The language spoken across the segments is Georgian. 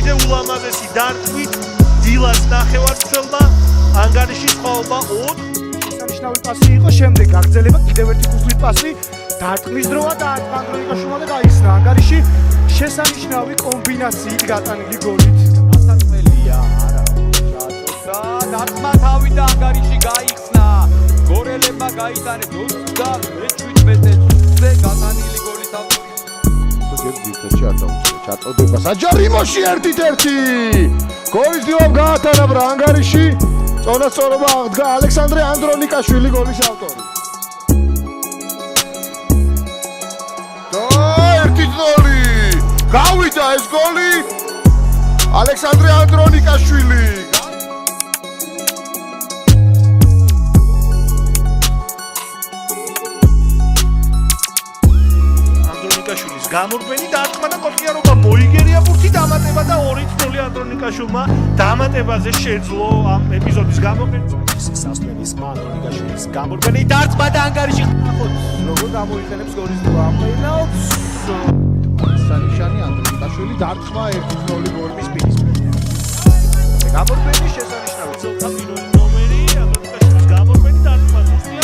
კიდევ ულამაზესი დარტყმით დილას ნახევარმცველმა ანგარიშის ყვაობა 4 შესანიშნავი პასი იყო, შემდეგ გაგრძელება კიდევ ერთი ქუსლის პასი, დარტყმის დროა და ანდრონიკაშვილმა და გაიხსნა ანგარიში შესანიშნავი კომბინაციით გატანილი გოლით. დასაწყელია, არა, ჩაწოხდა, დარტყმა თავი და ანგარიში გაიხსნა. გორელებმა გაიტანეს 27 წუთზე გატანილი გოლის ავტორი. გერბიტში არ დაუწია ჩაწოდება საჯარიმოში 1-1 გოლის დილამ გაატანა ანგარიში წონასწორობა აღდგა ალექსანდრე ანდრონიკაშვილი გოლის ავტორი და 1-0 გავიდა ეს გოლი ალექსანდრე ანდრონიკაშვილი ანდრონიკაშვილის გამორბენი დარტყმა და კოთხიარობა მოიგერია ბურთი დამატება და 2-0 ანდრონიკაშვილმა დამატებაზე შეძლო ამ ეპიზოდის გამოყენება. სასწვენის ანდრონიკაშვილის გამორბენი დარტყმა და ანგარიში ნახოთ როგორ გამოიყენებს გოლის დრო ამოინაოთ სანიშანი ანდრონიკაშვილი დარტყმა 1-0 გოლის პირისპირ გამორბენი შესანიშნავი ცოტა პირველი ნომერი ანდრონიკაშვილის გამორბენი დარტყმა ზუსტია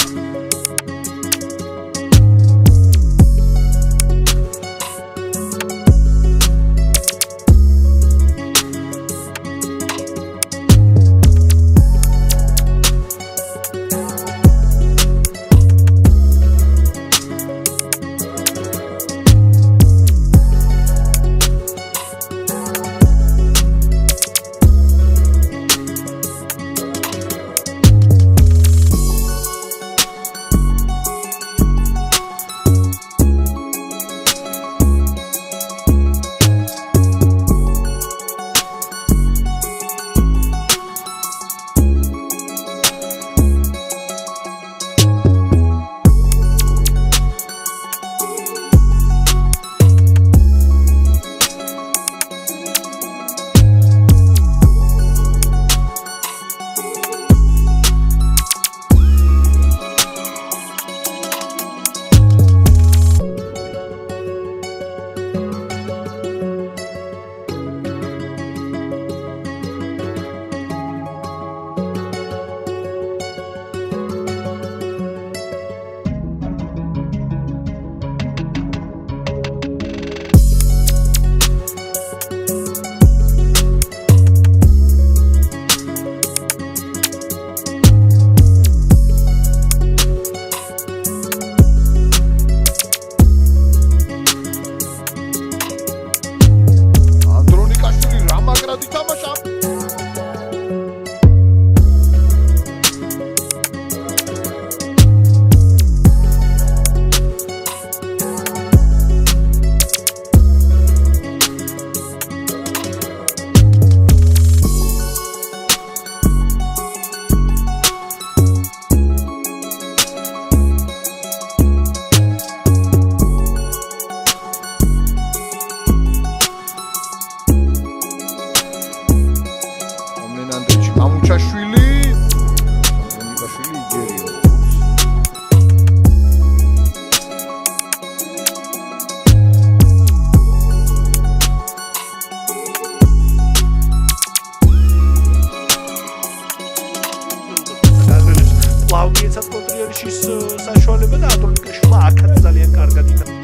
ლავიეცად კონტრიერიშის საშუალება და ანდრონიკაშვილმა აქაც ძალიან კარგად იტანა.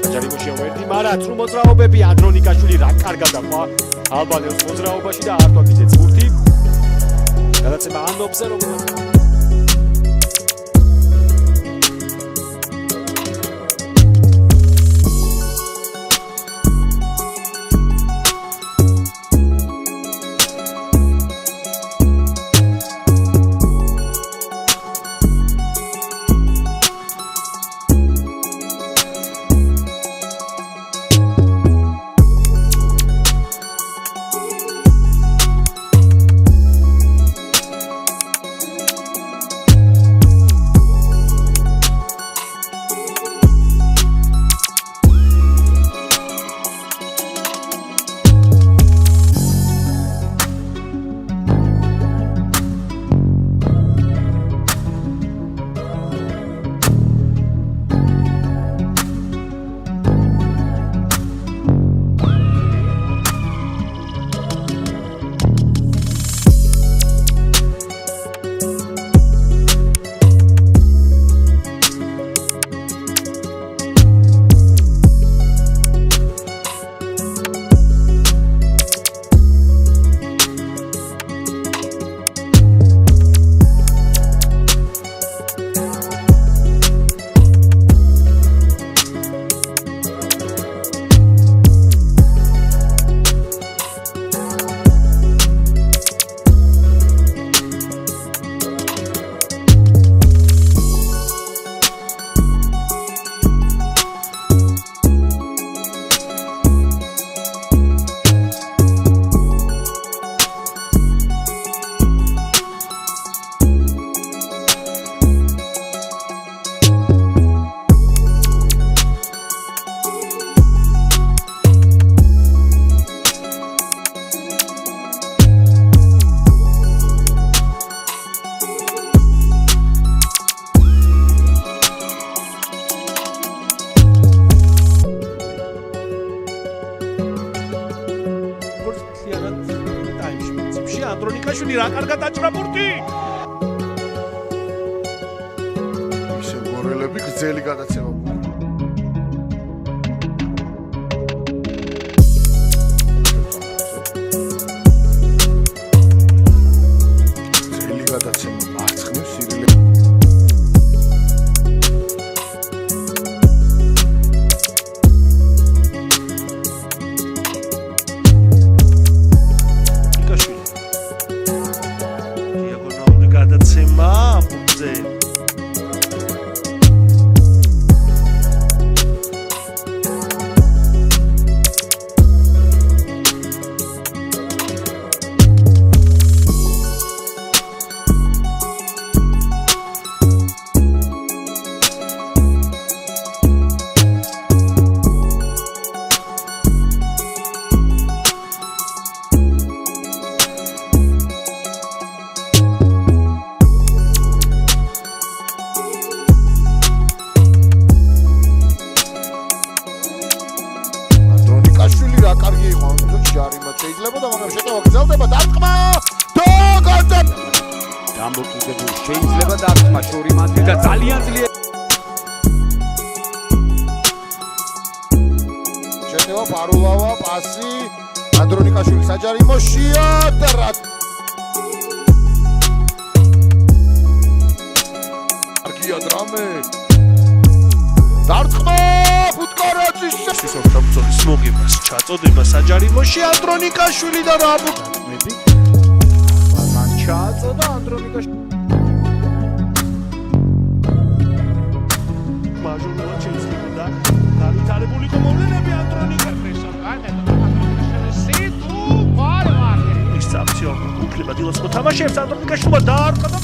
საჯარიმოში ვერდი მარაც რომ მოძრაობები ანდრონიკაშვილი რა კარგად აყვა ალბანელს მოძრაობაში და არტვა კიდეც ბურთი გადაცემა ანობზე რომ რა კარგად აჭრა ბურთი. ისე გორელები გრძელი გადაცემა. გრძელი გადაცემა მარცხნივ სირილე. დიაგონალური გადაცემა ბურთზე. ანდრონიკაშვილი რა კარგი იყო ამ გზაში ჯარიმად შეიძლებოდა, მაგრამ შეტევა გრძელდება დარტყმა და გატა დამოკიდებული შეიძლება დარტყმა შორი მანძილი და ძალიან ძლიერი შეტევა პარულავა პასი ანდრონიკაშვილი საჯარიმოშია და რა კარგია დრამე დარტყმა ფუტკარაძის სისოთაბძოლის მოგებას ჩაწოდება საჯარიმოში ანდრონიკაშვილი და რა მები მან ჩააწოდა ანდრონიკაშვილი მაჟორულად შეიძლება განვითარებული კომონები ანდრონიკაშვილი ის საფციონი უფლება დილოს მოთამაშეებს ანდრონიკაშვილმა დაარტყა